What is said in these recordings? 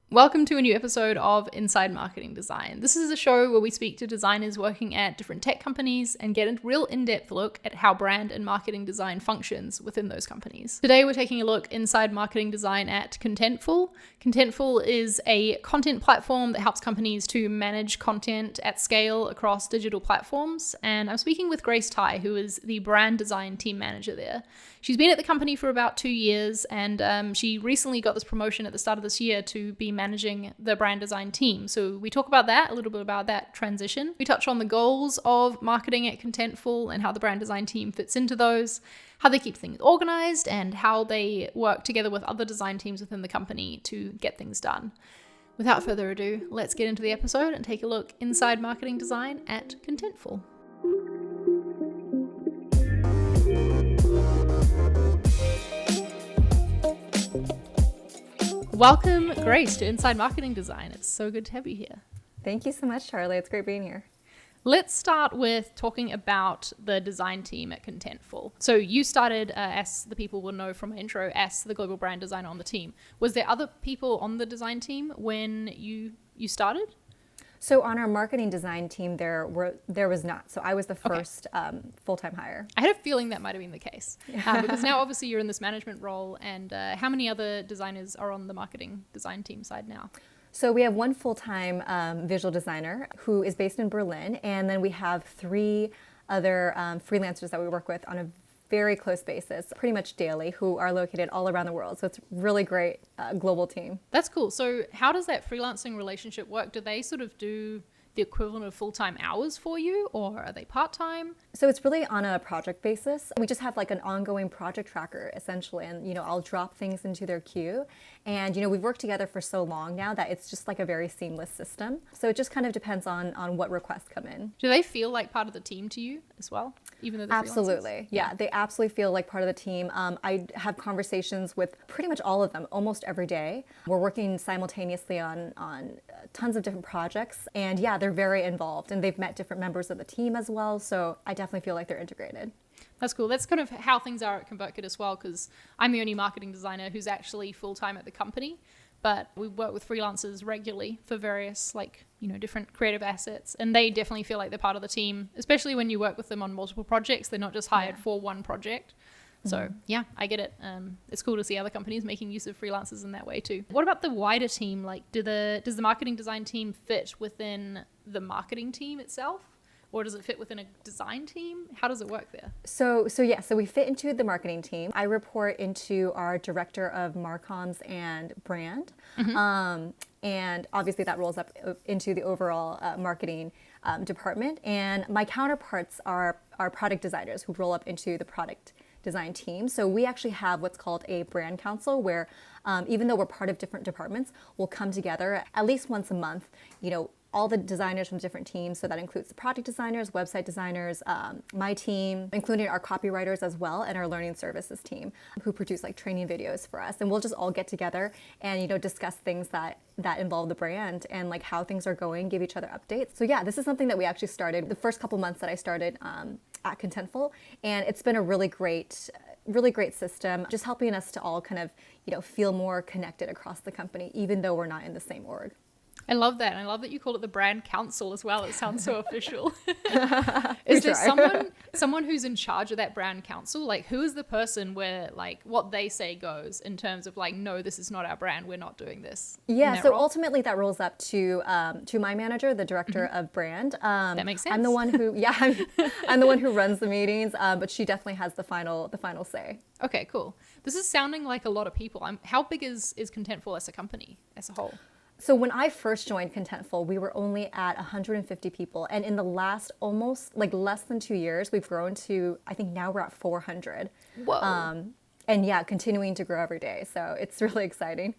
Welcome to a new episode of Inside Marketing Design. This is a show where we speak to designers working at different tech companies and get a real in-depth look at how brand and marketing design functions within those companies. Today we're taking a look inside marketing design at Contentful. Contentful is a content platform that helps companies to manage content at scale across digital platforms. And I'm speaking with Grace Tai, who is the brand design team manager there. She's been at the company for about 2 years, and she recently got this promotion at the start of this year to be managing the brand design team. So we talk about that, a little bit about that transition. We touch on the goals of marketing at Contentful and how the brand design team fits into those, how they keep things organized, and how they work together with other design teams within the company to get things done. Without further ado, let's get into the episode and take a look inside marketing design at Contentful. Welcome, Grace, to Inside Marketing Design. It's so good to have you here. Thank you so much, Charlie. It's great being here. Let's start with talking about the design team at Contentful. So you started, as the people will know from my intro, as the global brand designer on the team. Was there other people on the design team when you started? So on our marketing design team, there was not. So I was the first full-time hire. I had a feeling that might have been the case. Because now obviously you're in this management role, and how many other designers are on the marketing design team side now? So we have one full-time visual designer who is based in Berlin, and then we have 3 other freelancers that we work with on a very close basis, pretty much daily, who are located all around the world. So it's a really great global team. That's cool. So how does that freelancing relationship work? Do they sort of do the equivalent of full-time hours for you, or are they part-time? So it's really on a project basis. We just have like an ongoing project tracker essentially, and I'll drop things into their queue, and we've worked together for so long now that it's just like a very seamless system. So it just kind of depends on what requests come in. Do they feel like part of the team to you as well, even though they're Absolutely. Yeah, they absolutely feel like part of the team. I have conversations with pretty much all of them almost every day. We're working simultaneously on tons of different projects, and yeah, they're very involved, and they've met different members of the team as well, so I definitely feel like they're integrated. That's cool. That's kind of how things are at ConvertKit as well, because I'm the only marketing designer who's actually full-time at the company, but we work with freelancers regularly for various different creative assets, and they definitely feel like they're part of the team, especially when you work with them on multiple projects. They're not just hired for one project. So yeah, I get it. It's cool to see other companies making use of freelancers in that way too. What about the wider team? Like, does the marketing design team fit within the marketing team itself? Or does it fit within a design team? How does it work there? So we fit into the marketing team. I report into our director of Marcoms and brand. And obviously that rolls up into the overall marketing department. And my counterparts are product designers who roll up into the product design team. So we actually have what's called a brand council, where even though we're part of different departments, we'll come together at least once a month, all the designers from different teams. So that includes the product designers, website designers, my team, including our copywriters as well, and our learning services team, who produce like training videos for us. And we'll just all get together and discuss things that involve the brand and like how things are going, give each other updates. So yeah, this is something that we actually started the first couple months that I started at Contentful, and it's been a really great system, just helping us to all kind of feel more connected across the company, even though we're not in the same org. I love that. And I love that you call it the brand council as well. It sounds so official. Is there someone who's in charge of that brand council? Like, who is the person where like what they say goes in terms of like, no, this is not our brand, we're not doing this? Yeah, so ultimately that rolls up to my manager, the director of brand. That makes sense. I'm the one who I'm the one who runs the meetings, but she definitely has the final say. Okay, cool. This is sounding like a lot of people. How big is Contentful as a company as a whole? So when I first joined Contentful, we were only at 150 people. And in the last almost like less than 2 years, we've grown to, I think now we're at 400. Whoa. And yeah, continuing to grow every day. So it's really exciting.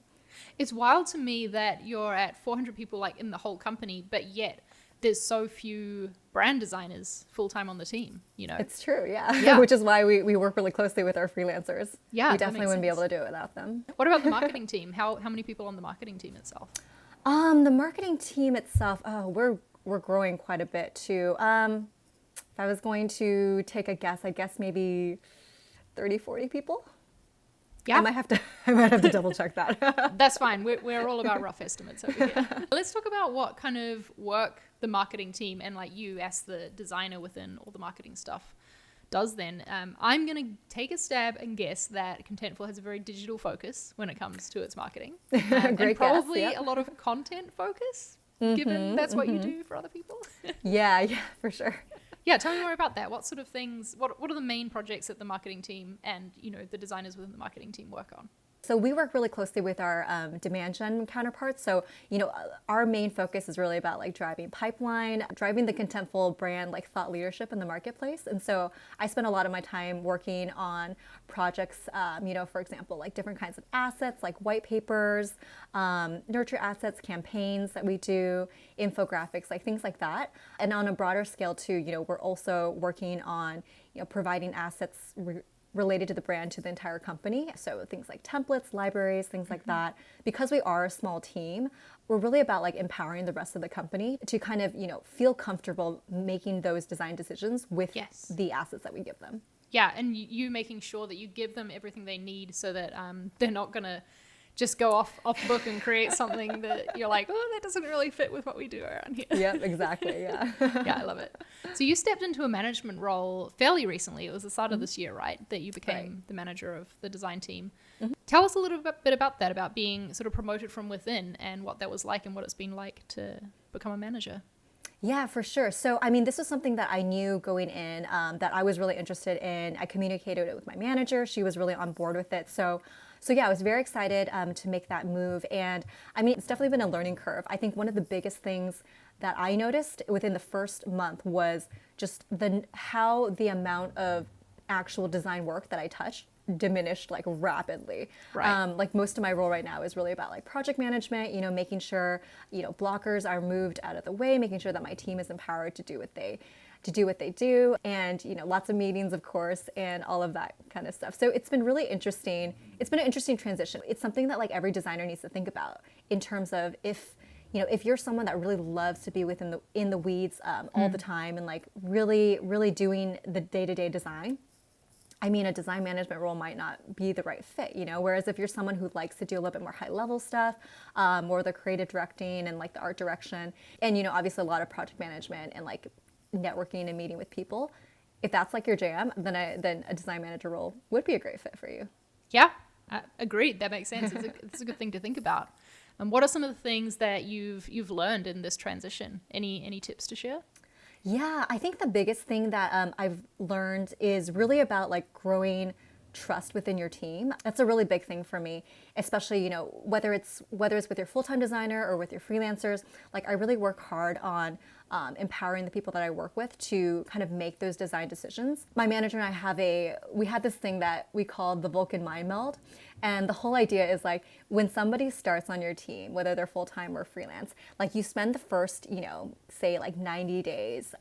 It's wild to me that you're at 400 people like in the whole company, but yet there's so few brand designers full-time on the team, It's true, yeah. Which is why we work really closely with our freelancers. Yeah, we definitely wouldn't be able to do it without them. What about the marketing team? How many people on the marketing team itself? The marketing team itself, we're growing quite a bit too. If I was going to take a guess, I guess maybe 30, 40 people. Yeah. I might have to double check that. That's fine. We're all about rough estimates over here. Let's talk about what kind of work the marketing team and like you as the designer within all the marketing stuff does then. I'm going to take a stab and guess that Contentful has a very digital focus when it comes to its marketing. And probably a lot of content focus, given that's what you do for other people. Yeah, for sure. Yeah, tell me more about that. What sort of things, what are the main projects that the marketing team and, you know, the designers within the marketing team work on? So we work really closely with our demand gen counterparts. So, you know, our main focus is really about like driving pipeline, driving the Contentful brand like thought leadership in the marketplace. And so I spend a lot of my time working on projects, you know, for example, like different kinds of assets, like white papers, nurture assets, campaigns that we do, infographics, like things like that. And on a broader scale too, you know, we're also working on, you know, providing assets related to the brand to the entire company. So things like templates, libraries, things like that. Because we are a small team, we're really about like empowering the rest of the company to kind of, you know, feel comfortable making those design decisions with the assets that we give them. Yeah, and you making sure that you give them everything they need so that they're not going to just go off book and create something that you're like, oh, that doesn't really fit with what we do around here. Yep, exactly, yeah. Yeah, I love it. So you stepped into a management role fairly recently. It was the start of this year, right, that you became the manager of the design team. Tell us a little bit about that, about being sort of promoted from within and what that was like and what it's been like to become a manager. Yeah, for sure. So, I mean, this was something that I knew going in that I was really interested in. I communicated it with my manager. She was really on board with it. So yeah, I was very excited to make that move. And I mean, it's definitely been a learning curve. I think one of the biggest things that I noticed within the first month was just how the amount of actual design work that I touched diminished like rapidly. Right. Like most of my role right now is really about like project management, you know, making sure, you know, blockers are moved out of the way, making sure that my team is empowered to do what they do, and, you know, lots of meetings, of course, and all of that kind of stuff. So it's been really interesting. It's been an interesting transition. It's something that like every designer needs to think about in terms of if you're someone that really loves to be in the weeds all the time and like really doing the day-to-day design, I mean, a design management role might not be the right fit, you know, whereas if you're someone who likes to do a little bit more high level stuff, more the creative directing and like the art direction, and, you know, obviously a lot of project management and like networking and meeting with people, if that's like your jam, then a design manager role would be a great fit for you. Yeah, agreed. That makes sense. It's a good thing to think about. And what are some of the things that you've learned in this transition? Any tips to share? Yeah, I think the biggest thing that I've learned is really about like growing trust within your team. That's a really big thing for me, especially, you know, whether it's with your full-time designer or with your freelancers. Like I really work hard on empowering the people that I work with to kind of make those design decisions. My manager and I we had this thing that we called the Vulcan mind meld. And the whole idea is like when somebody starts on your team, whether they're full-time or freelance, like you spend the first, you know, say like 90 days,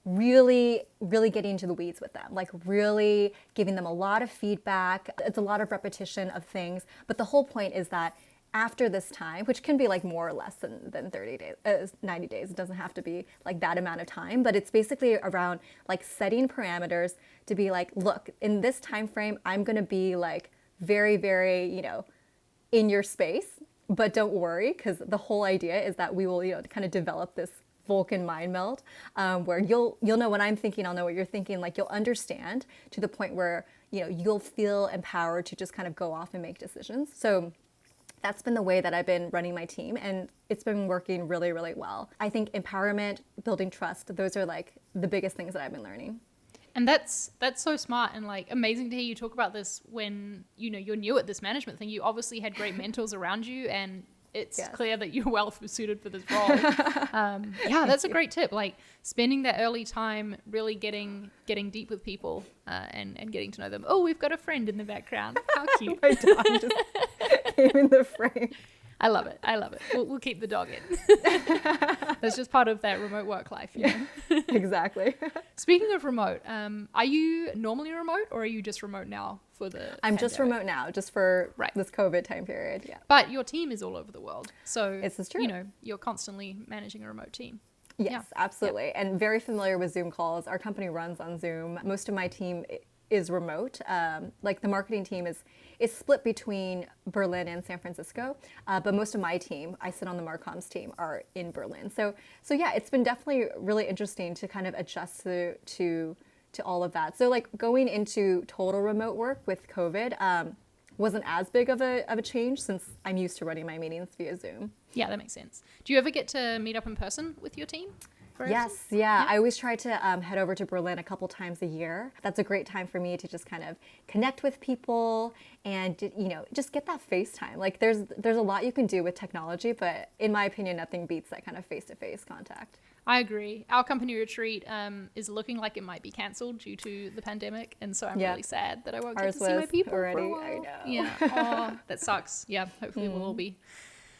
really getting into the weeds with them, like really giving them a lot of feedback. It's a lot of repetition of things. But the whole point is that after this time, which can be like more or less than 30 days, 90 days, it doesn't have to be like that amount of time, but it's basically around like setting parameters to be like, look, in this time frame, I'm going to be like very, very, you know, in your space, but don't worry, because the whole idea is that we will, you know, kind of develop this Vulcan mind meld, where you'll know what I'm thinking, I'll know what you're thinking, like you'll understand to the point where, you know, you'll feel empowered to just kind of go off and make decisions. So that's been the way that I've been running my team, and it's been working really, really well. I think empowerment, building trust, those are like the biggest things that I've been learning. And that's so smart and like amazing to hear you talk about this when, you know, you're new at this management thing. You obviously had great mentors around you, and it's clear that you're well suited for this role. Yeah, that's a great tip. Like spending that early time really getting deep with people and getting to know them. Oh, we've got a friend in the background. How cute. My dog just came in the frame. I love it. We'll keep the dog in. That's just part of that remote work life, you know? Exactly. Speaking of remote, are you normally remote or are you just remote now for the I'm pandemic? just remote now, just for this COVID time period, yeah. But your team is all over the world. So, this is true. You know, you're constantly managing a remote team. Yes, absolutely. And very familiar with Zoom calls. Our company runs on Zoom. Most of my team is remote. Like the marketing team is split between Berlin and San Francisco, but most of my team, I sit on the Marcoms team, are in Berlin. So yeah, it's been definitely really interesting to kind of adjust to all of that. So like going into total remote work with COVID wasn't as big of a change since I'm used to running my meetings via Zoom. Yeah, that makes sense. Do you ever get to meet up in person with your team? Yes, yeah. I always try to head over to Berlin a couple times a year. That's a great time for me to just kind of connect with people and, you know, just get that FaceTime. Like there's a lot you can do with technology, but in my opinion, nothing beats that kind of face-to-face contact. I agree. Our company retreat is looking like it might be cancelled due to the pandemic, and so I'm really sad that I won't get to see my people already. For a while. I know. Yeah. Oh, that sucks. Yeah. Hopefully we'll all be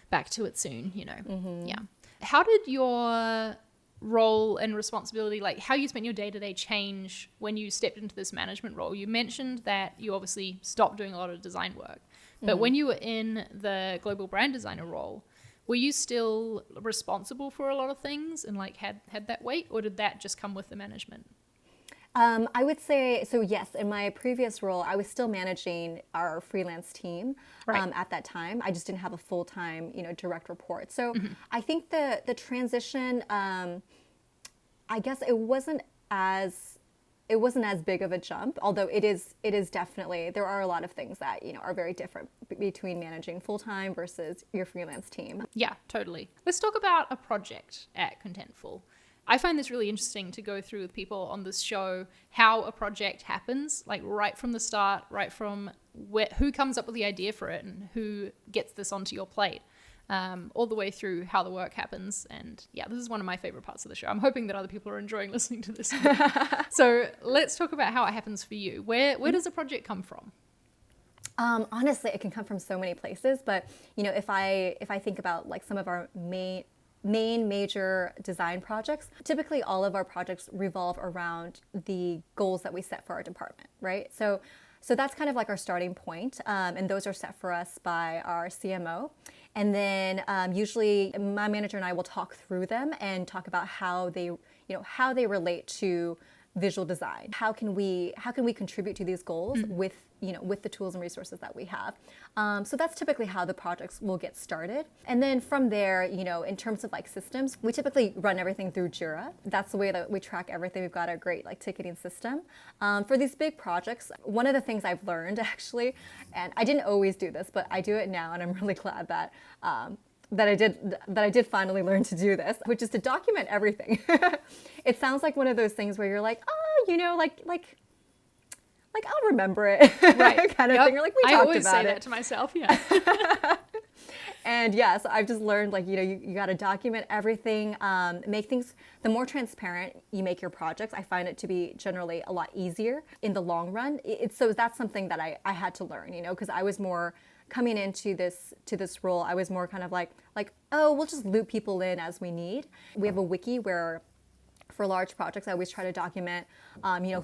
back to it soon. You know. Yeah. How did your role and responsibility, like how you spent your day-to-day, change when you stepped into this management role? You mentioned that you obviously stopped doing a lot of design work, but when you were in the global brand designer role, were you still responsible for a lot of things and like had that weight, or did that just come with the management? I would say, so yes, in my previous role, I was still managing our freelance team at that time. I just didn't have a full-time, you know, direct report. So I think the transition, I guess it wasn't as big of a jump, although it is definitely, there are a lot of things that, you know, are very different between managing full-time versus your freelance team. Yeah, totally. Let's talk about a project at Contentful. I find this really interesting to go through with people on this show, how a project happens, like right from the start, right from who comes up with the idea for it and who gets this onto your plate, all the way through how the work happens. And yeah, this is one of my favorite parts of the show. I'm hoping that other people are enjoying listening to this. So let's talk about how it happens for you. Where does a project come from? Honestly, it can come from so many places, but you know, if I think about like some of our main major design projects, typically all of our projects revolve around the goals that we set for our department, right? So that's kind of like our starting point, and those are set for us by our CMO. And then usually my manager and I will talk through them and talk about how they relate to visual design. How can we contribute to these goals with the tools and resources that we have? So that's typically how the projects will get started. And then from there, you know, in terms of like systems, we typically run everything through Jira. That's the way that we track everything. We've got a great like ticketing system. For these big projects, one of the things I've learned actually, and I didn't always do this, but I do it now, and I'm really glad that I did finally learn to do this, which is to document everything. It sounds like one of those things where you're like, oh, you know, like I'll remember it, right? Kind of thing. Or like we talked about it. I always say that to myself, yeah. And yeah, so I've just learned, like, you know, you got to document everything, make things, the more transparent you make your projects, I find it to be generally a lot easier in the long run. So that's something that I had to learn, you know, because I was more coming into this role, I was more kind of like, oh, we'll just loop people in as we need. We have a wiki where for large projects, I always try to document,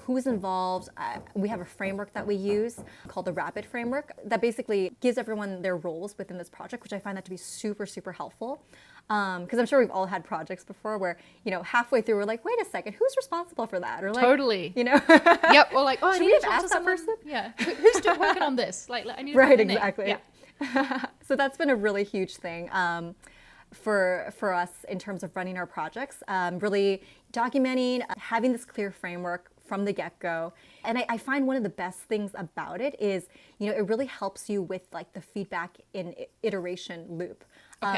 who's involved. We have a framework that we use called the Rapid framework that basically gives everyone their roles within this project, which I find that to be super, super helpful. Because I'm sure we've all had projects before where, you know, halfway through we're like, wait a second, who's responsible for that? Or like, totally. You know? Yep. Or like, oh, I should need we to have talk to asked that someone. person? Yeah. Who's still working on this? Like I need to right, find their exactly. name. Yeah. So that's been a really huge thing. For us in terms of running our projects, really documenting, having this clear framework from the get-go. And I find one of the best things about it is, you know, it really helps you with like the feedback in iteration loop.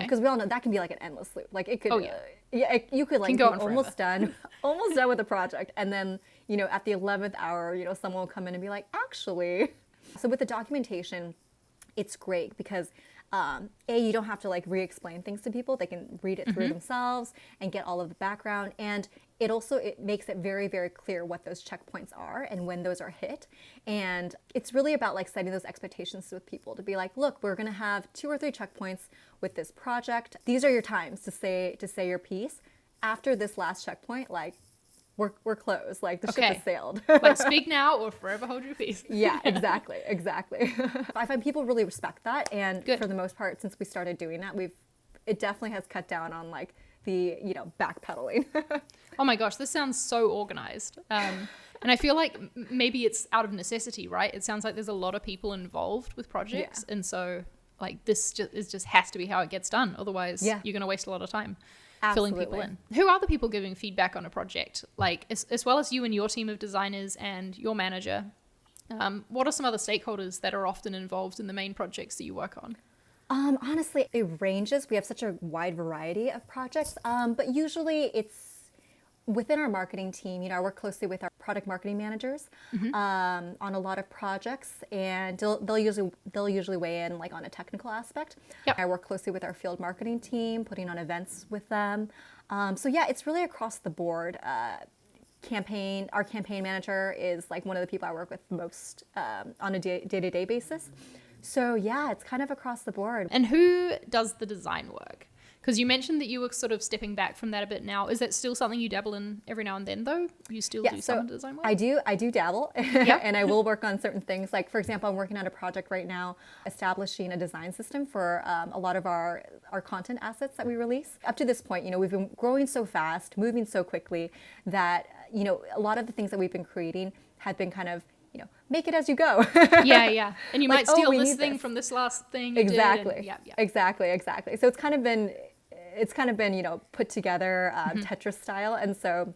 Because we all know that can be like an endless loop. Like it could, you could like be almost done with the project. And then, you know, at the 11th hour, you know, someone will come in and be like, actually. So with the documentation, it's great because you don't have to like re-explain things to people. They can read it through themselves and get all of the background. And it makes it very, very clear what those checkpoints are and when those are hit. And it's really about like setting those expectations with people to be like, look, we're going to have 2 or 3 checkpoints with this project. These are your times to say your piece. After this last checkpoint, like we're closed. Like the ship has sailed. Like speak now or forever hold your peace. Yeah, exactly. I find people really respect that, and for the most part, since we started doing that, it definitely has cut down on like the, backpedaling. Oh my gosh, this sounds so organized. And I feel like maybe it's out of necessity, right? It sounds like there's a lot of people involved with projects. Yeah. And so like this just has to be how it gets done. Otherwise, you're going to waste a lot of time filling people in. Who are the people giving feedback on a project? Like as well as you and your team of designers and your manager, what are some other stakeholders that are often involved in the main projects that you work on? Honestly, it ranges. We have such a wide variety of projects, but usually it's within our marketing team. I work closely with our product marketing managers on a lot of projects, and they'll usually weigh in like on a technical aspect. Yep. I work closely with our field marketing team, putting on events with them. So yeah, it's really across the board. Our campaign manager is like one of the people I work with most on a day-to-day basis. So yeah, it's kind of across the board. And who does the design work? Because you mentioned that you were sort of stepping back from that a bit now. Is that still something you dabble in every now and then, though? You still do some of the design work? I do dabble, and I will work on certain things. Like, for example, I'm working on a project right now establishing a design system for a lot of our content assets that we release. Up to this point, we've been growing so fast, moving so quickly that, a lot of the things that we've been creating have been kind of, make it as you go. Yeah. And you might steal this thing from this last thing. Exactly. Exactly. So it's kind of been, put together Tetris style. And so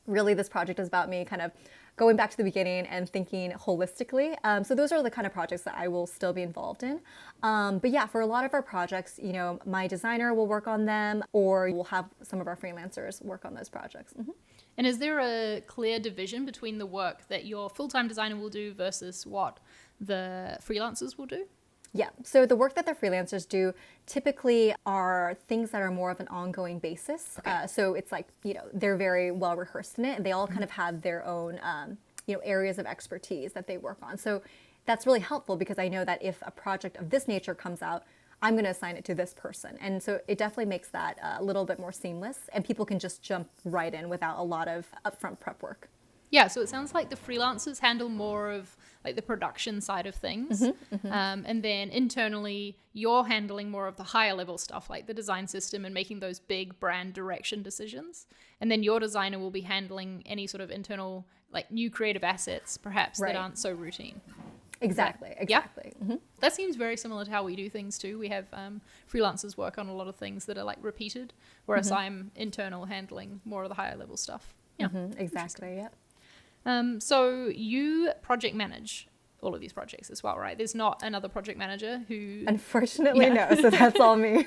really this project is about me kind of going back to the beginning and thinking holistically. So those are the kind of projects that I will still be involved in. But yeah, for a lot of our projects, my designer will work on them, or we'll have some of our freelancers work on those projects. Mm-hmm. And is there a clear division between the work that your full-time designer will do versus what the freelancers will do? Yeah, so the work that the freelancers do typically are things that are more of an ongoing basis. Okay. So it's like, they're very well rehearsed in it, and they all kind of have their own, areas of expertise that they work on. So that's really helpful because I know that if a project of this nature comes out, I'm going to assign it to this person. And so it definitely makes that a little bit more seamless, and people can just jump right in without a lot of upfront prep work. Yeah, so it sounds like the freelancers handle more of like the production side of things. And then internally, you're handling more of the higher level stuff like the design system and making those big brand direction decisions. And then your designer will be handling any sort of internal, like new creative assets, perhaps, that aren't so routine. Exactly. Yeah. Mm-hmm. That seems very similar to how we do things too. We have freelancers work on a lot of things that are like repeated, whereas I'm internal handling more of the higher level stuff. Yeah, exactly. Yeah. So you project manage all of these projects as well, right? There's not another project manager who... Unfortunately, no. So that's all me.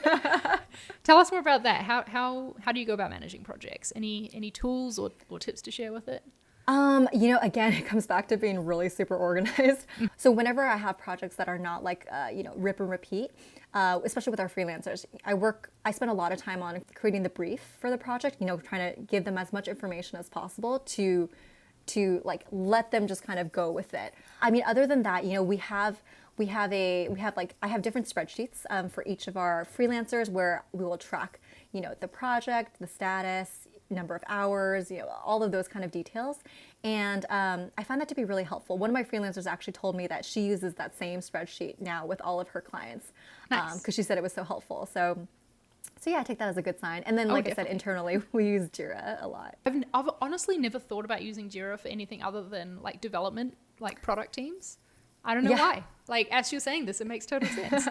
Tell us more about that. How do you go about managing projects? Any tools or tips to share with it? Again, it comes back to being really super organized. So whenever I have projects that are not like, rip and repeat, especially with our freelancers, I spend a lot of time on creating the brief for the project, trying to give them as much information as possible to like let them just kind of go with it. I mean, other than that, I have different spreadsheets for each of our freelancers where we will track, the project, the status, number of hours, all of those kind of details. And I find that to be really helpful. One of my freelancers actually told me that she uses that same spreadsheet now with all of her clients because she said it was so helpful. So yeah, I take that as a good sign. And then, like I said, internally, we use Jira a lot. I've honestly never thought about using Jira for anything other than like development, like product teams. I don't know why. Like, as you're saying this, it makes total sense.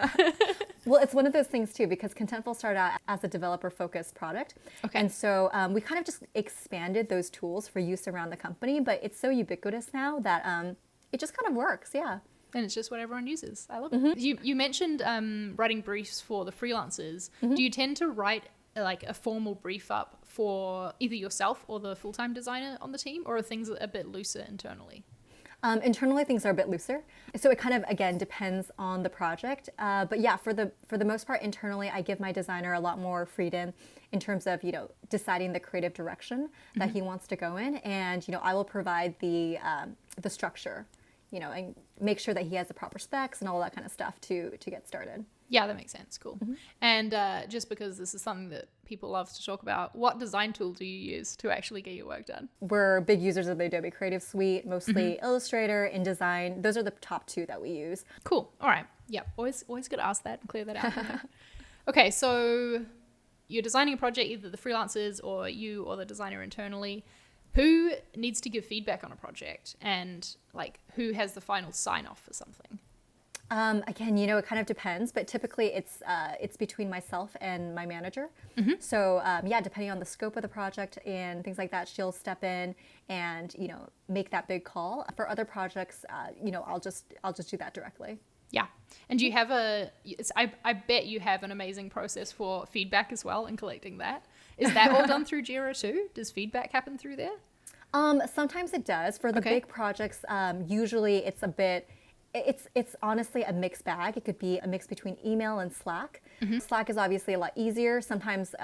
Well, it's one of those things too, because Contentful started out as a developer-focused product. Okay. And so we kind of just expanded those tools for use around the company, but it's so ubiquitous now that it just kind of works, yeah. And it's just what everyone uses. I love it. You mentioned writing briefs for the freelancers. Do you tend to write like a formal brief up for either yourself or the full-time designer on the team, or are things a bit looser internally? Internally, things are a bit looser. So it kind of, again, depends on the project. But yeah, for the most part, internally, I give my designer a lot more freedom in terms of, deciding the creative direction that he wants to go in. And, I will provide the structure, and make sure that he has the proper specs and all that kind of stuff to get started. Yeah, that makes sense. Cool. And just because this is something that people love to talk about, what design tool do you use to actually get your work done? We're big users of the Adobe Creative Suite, mostly Illustrator, InDesign. Those are the top two that we use. Cool. All right. Yeah. Always good to ask that and clear that out. Okay. So you're designing a project, either the freelancers or you or the designer internally, who needs to give feedback on a project, and like who has the final sign off for something? Again, it kind of depends, but typically it's between myself and my manager. So yeah, depending on the scope of the project and things like that, she'll step in and make that big call. For other projects, I'll just do that directly. Yeah. And do you have I bet you have an amazing process for feedback as well and collecting that. Is that all done through Jira too? Does feedback happen through there? Sometimes it does. For the big projects, usually it's honestly a mixed bag. It could be a mix between email and Slack. Slack is obviously a lot easier. Sometimes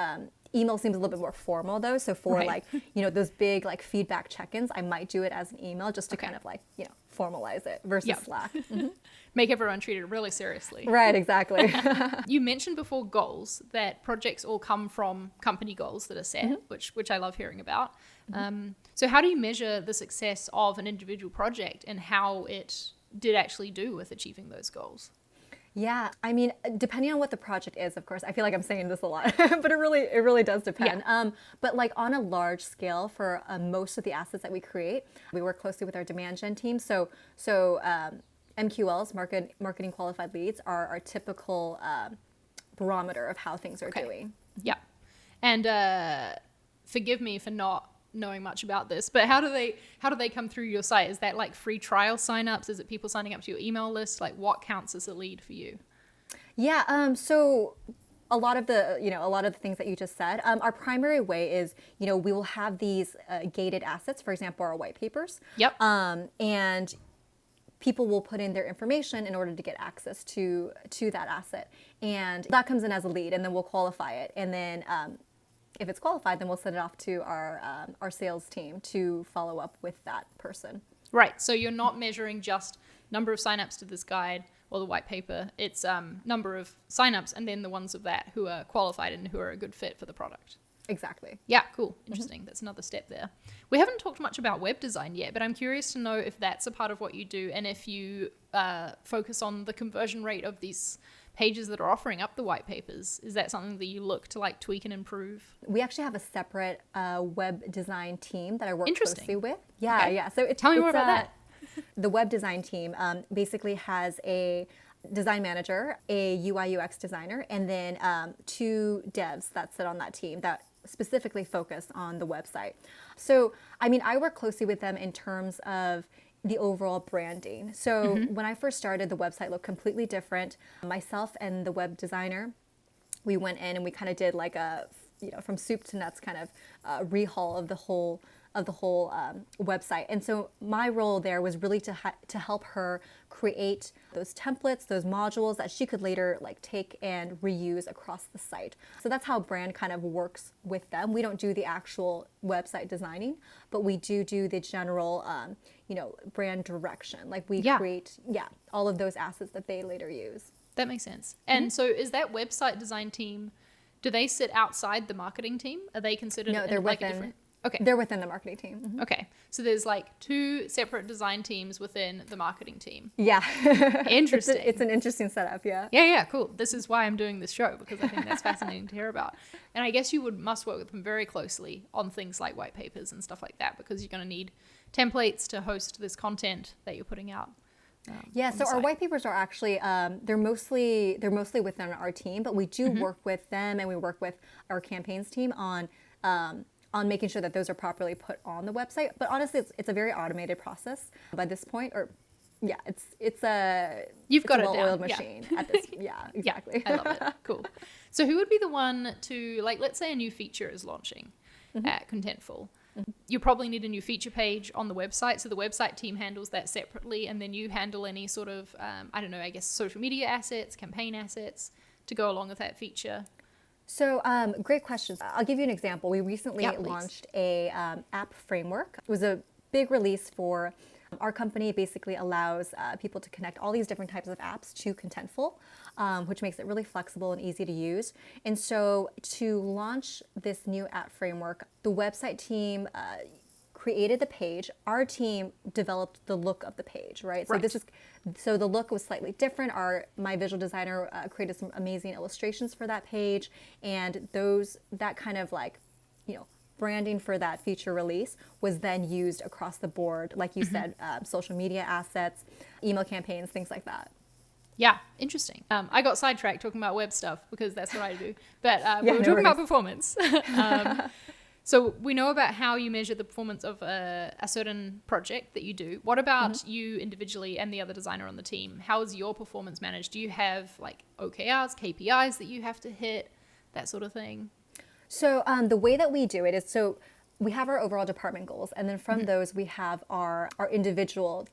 email seems a little bit more formal though. So for those big like feedback check-ins, I might do it as an email just to kind of formalize it versus Slack. Make everyone treat it really seriously. Right, exactly. You mentioned before goals, that projects all come from company goals that are set, which I love hearing about. So how do you measure the success of an individual project and how it did actually do with achieving those goals? Yeah, I mean, depending on what the project is, of course, I feel like I'm saying this a lot, but it really does depend. Yeah. But like on a large scale, for most of the assets that we create, we work closely with our demand gen team. So MQLs, marketing qualified leads, are our typical barometer of how things are doing. Yeah, and forgive me for not knowing much about this, but how do they come through your site? Is that like free trial signups? Is it people signing up to your email list? Like what counts as a lead for you? Yeah, so a lot of the things that you just said, our primary way is, we will have these gated assets, for example, our white papers. Yep. And people will put in their information in order to get access to that asset. And that comes in as a lead, and then we'll qualify it. And then if it's qualified, then we'll send it off to our sales team to follow up with that person. Right. So you're not measuring just number of signups to this guide or the white paper. It's number of signups and then the ones of that who are qualified and who are a good fit for the product. Exactly. Yeah, cool. Interesting. That's another step there. We haven't talked much about web design yet, but I'm curious to know if that's a part of what you do and if you focus on the conversion rate of these pages that are offering up the white papers. Is that something that you look to like tweak and improve? We actually have a separate web design team that I work closely with. Yeah, Okay. yeah. So Tell me more about that. The web design team basically has a design manager, a UI UX designer, and then 2 devs that sit on that team that specifically focus on the website. So, I mean, I work closely with them in terms of the overall branding. So when I first started, the website looked completely different. Myself and the web designer, we went in and we kind of did like a, from soup to nuts kind of rehaul of the whole website. And so my role there was really to help her create those templates, those modules that she could later like take and reuse across the site. So that's how brand kind of works with them. We don't do the actual website designing, but we do the general, brand direction. Like we create, all of those assets that they later use. That makes sense. And so is that website design team, do they sit outside the marketing team? Are they considered they're like within, a different? Okay. They're within the marketing team. Okay. So there's like 2 separate design teams within the marketing team. Yeah. Interesting. It's an interesting setup, yeah. Yeah, cool. This is why I'm doing this show, because I think that's fascinating to hear about. And I guess you must work with them very closely on things like white papers and stuff like that, because you're going to need templates to host this content that you're putting out. Yeah, so our white papers are actually, they're mostly within our team, but we do work with them, and we work with our campaigns team on making sure that those are properly put on the website. But honestly, it's a very automated process by this point. Or, yeah, it's a well-oiled machine at this. Yeah, exactly. Yeah, I love it. Cool. So who would be the one to, like, let's say a new feature is launching at Contentful. You probably need a new feature page on the website. So the website team handles that separately, and then you handle any sort of, social media assets, campaign assets to go along with that feature. So great questions. I'll give you an example. We recently launched a app framework. It was a big release for our company. Basically allows people to connect all these different types of apps to Contentful, which makes it really flexible and easy to use. And so to launch this new app framework, the website team created the page, our team developed the look of the page, right? So Right. so the look was slightly different. My visual designer created some amazing illustrations for that page, and that kind of like, branding for that feature release was then used across the board, like you said, social media assets, email campaigns, things like that. Yeah, interesting. I got sidetracked talking about web stuff because that's what I do. But we Yeah, were no talking about worries. performance. So we know about how you measure the performance of a certain project that you do. What about you individually and the other designer on the team? How is your performance managed? Do you have like OKRs, KPIs that you have to hit, that sort of thing? So the way that we do it is, so we have our overall department goals, and then from those we have our individual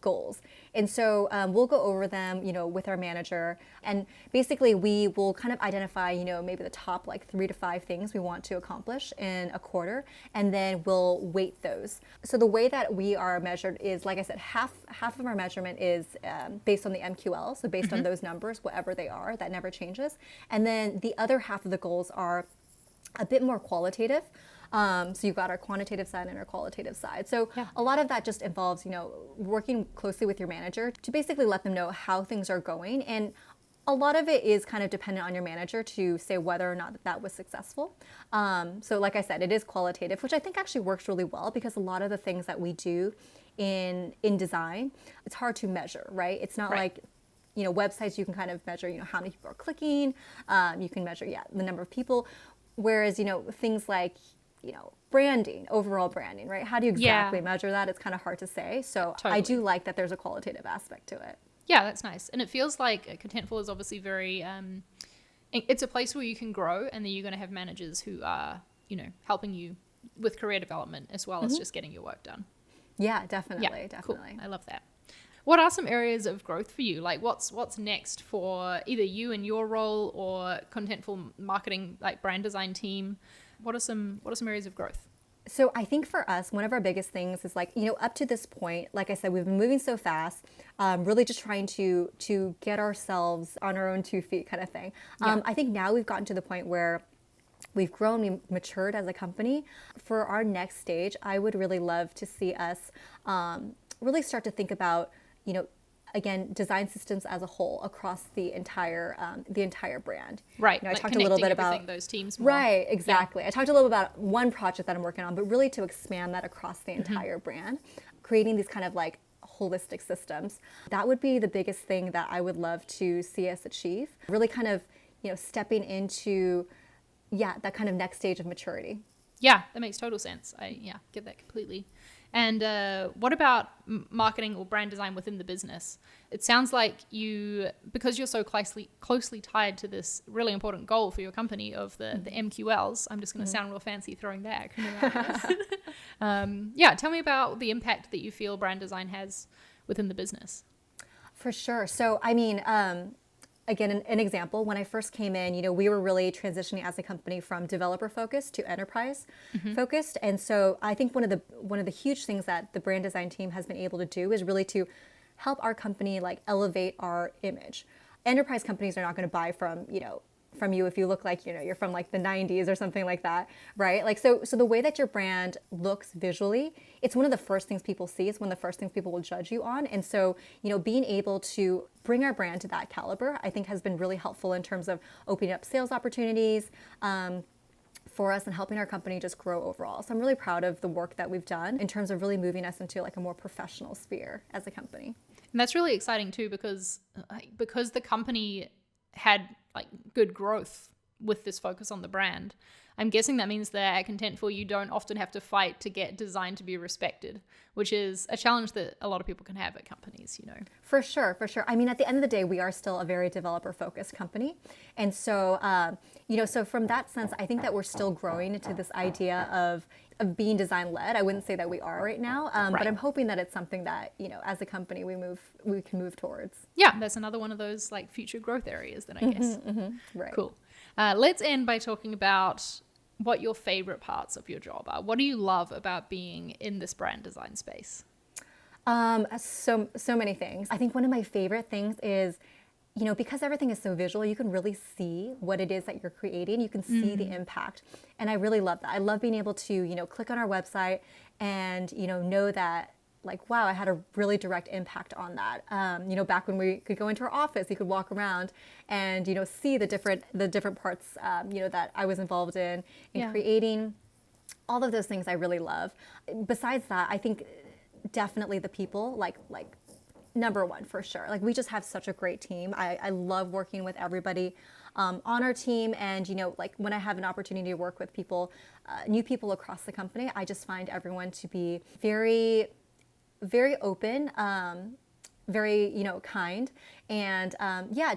goals. And so we'll go over them, with our manager, and basically we will kind of identify, maybe the top like 3 to 5 things we want to accomplish in a quarter, and then we'll weight those. So the way that we are measured is, like I said, half of our measurement is based on the MQL, so based on those numbers, whatever they are, that never changes. And then the other half of the goals are a bit more qualitative. So you've got our quantitative side and our qualitative side. So a lot of that just involves, working closely with your manager to basically let them know how things are going. And a lot of it is kind of dependent on your manager to say whether or not that was successful. So like I said, it is qualitative, which I think actually works really well, because a lot of the things that we do in design, it's hard to measure, right? It's not like, websites you can kind of measure, how many people are clicking. You can measure, the number of people. Whereas, things like, branding, overall branding, right? How do you exactly measure that? It's kind of hard to say. So I do like that there's a qualitative aspect to it. Yeah, that's nice. And it feels like Contentful is obviously very, it's a place where you can grow, and then you're going to have managers who are, helping you with career development as well as just getting your work done. Yeah, definitely. Yeah, definitely. Cool. I love that. What are some areas of growth for you? Like what's next for either you in your role or Contentful marketing, like brand design team? What are some areas of growth? So I think for us, one of our biggest things is like, up to this point, like I said, we've been moving so fast, really just trying to get ourselves on our own 2 feet kind of thing. I think now we've gotten to the point where we've grown, we matured as a company. For our next stage, I would really love to see us really start to think about, again, design systems as a whole across the entire brand. Right. I like talked a little bit about those teams more. Right, exactly. I talked a little bit about one project that I'm working on, but really to expand that across the entire brand, creating these kind of like holistic systems. That would be the biggest thing that I would love to see us achieve. Really kind of, stepping into that kind of next stage of maturity. Yeah, that makes total sense. I get that completely. And what about marketing or brand design within the business? It sounds like because you're so closely tied to this really important goal for your company of the MQLs, I'm just going to sound real fancy throwing that acronym out. Tell me about the impact that you feel brand design has within the business. For sure. So, I mean, again, an example, when I first came in, we were really transitioning as a company from developer focused to enterprise focused. And so I think one of the huge things that the brand design team has been able to do is really to help our company like elevate our image. Enterprise companies are not going to buy from you if you look like, you're from like the 90s or something like that, right? Like, so the way that your brand looks visually, it's one of the first things people see. It's one of the first things people will judge you on. And so, being able to bring our brand to that caliber, I think has been really helpful in terms of opening up sales opportunities for us and helping our company just grow overall. So I'm really proud of the work that we've done in terms of really moving us into like a more professional sphere as a company. And that's really exciting too, because the company had like good growth with this focus on the brand. I'm guessing that means that at Contentful, you don't often have to fight to get design to be respected, which is a challenge that a lot of people can have at companies, For sure. I mean, at the end of the day, we are still a very developer-focused company. And so, so from that sense, I think that we're still growing into this idea of being design-led. I wouldn't say that we are right now, but I'm hoping that it's something that, as a company, we can move towards. Yeah, that's another one of those like future growth areas then, I guess. Right. Cool. Let's end by talking about what your favorite parts of your job are. What do you love about being in this brand design space? So many things. I think one of my favorite things is, because everything is so visual, you can really see what it is that you're creating. You can see the impact. And I really love that. I love being able to, click on our website and, know that like, wow, I had a really direct impact on that. Back when we could go into our office, you could walk around and, see the different parts, that I was involved in creating. All of those things I really love. Besides that, I think definitely the people, like number one for sure. Like, we just have such a great team. I love working with everybody on our team, and like when I have an opportunity to work with people, new people across the company, I just find everyone to be very, very open, very kind, and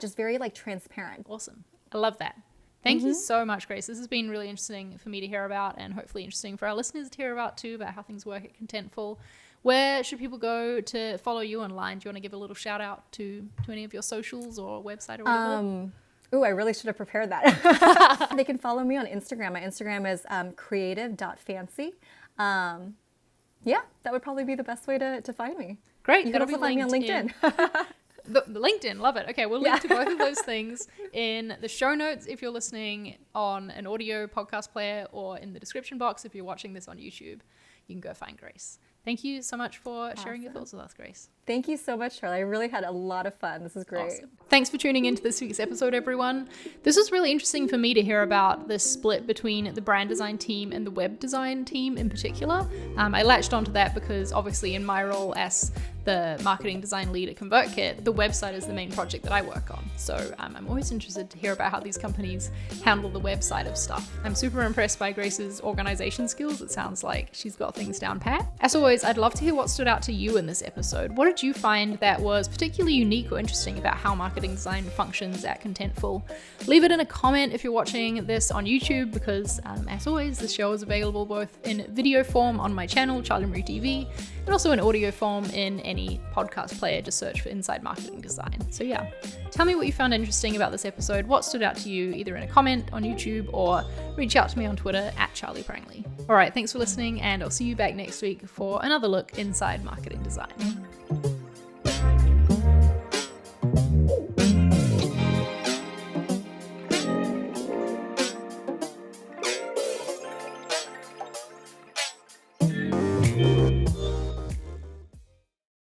just very like transparent. Awesome. I love that. Thank you so much, Grace. This has been really interesting for me to hear about, and hopefully interesting for our listeners to hear about too, about how things work at Contentful. Where should people go to follow you online? Do you want to give a little shout out to any of your socials or website or whatever? I really should have prepared that. They can follow me on Instagram. My Instagram is creative.fancy. That would probably be the best way to find me. Great. You can also find me on LinkedIn. The LinkedIn, love it. Okay, we'll link to both of those things in the show notes if you're listening on an audio podcast player, or in the description box if you're watching this on YouTube. You can go find Grace. Thank you so much for sharing your thoughts with us, Grace. Thank you so much, Charlie. I really had a lot of fun. This is great. Awesome. Thanks for tuning into this week's episode, everyone. This was really interesting for me to hear about the split between the brand design team and the web design team in particular. I latched onto that because obviously in my role as the marketing design lead at ConvertKit, the website is the main project that I work on. So I'm always interested to hear about how these companies handle the website of stuff. I'm super impressed by Grace's organization skills. It sounds like she's got things down pat. As always, I'd love to hear what stood out to you in this episode. What did you find that was particularly unique or interesting about how marketing design functions at Contentful? Leave it in a comment if you're watching this on YouTube, because as always, the show is available both in video form on my channel, Charlie Marie TV, and also in audio form in any podcast player. Just search for Inside Marketing Design. So tell me what you found interesting about this episode, what stood out to you, either in a comment on YouTube or reach out to me on Twitter at Charlie Prangley. All right, thanks for listening, and I'll see you back next week for another look inside marketing design.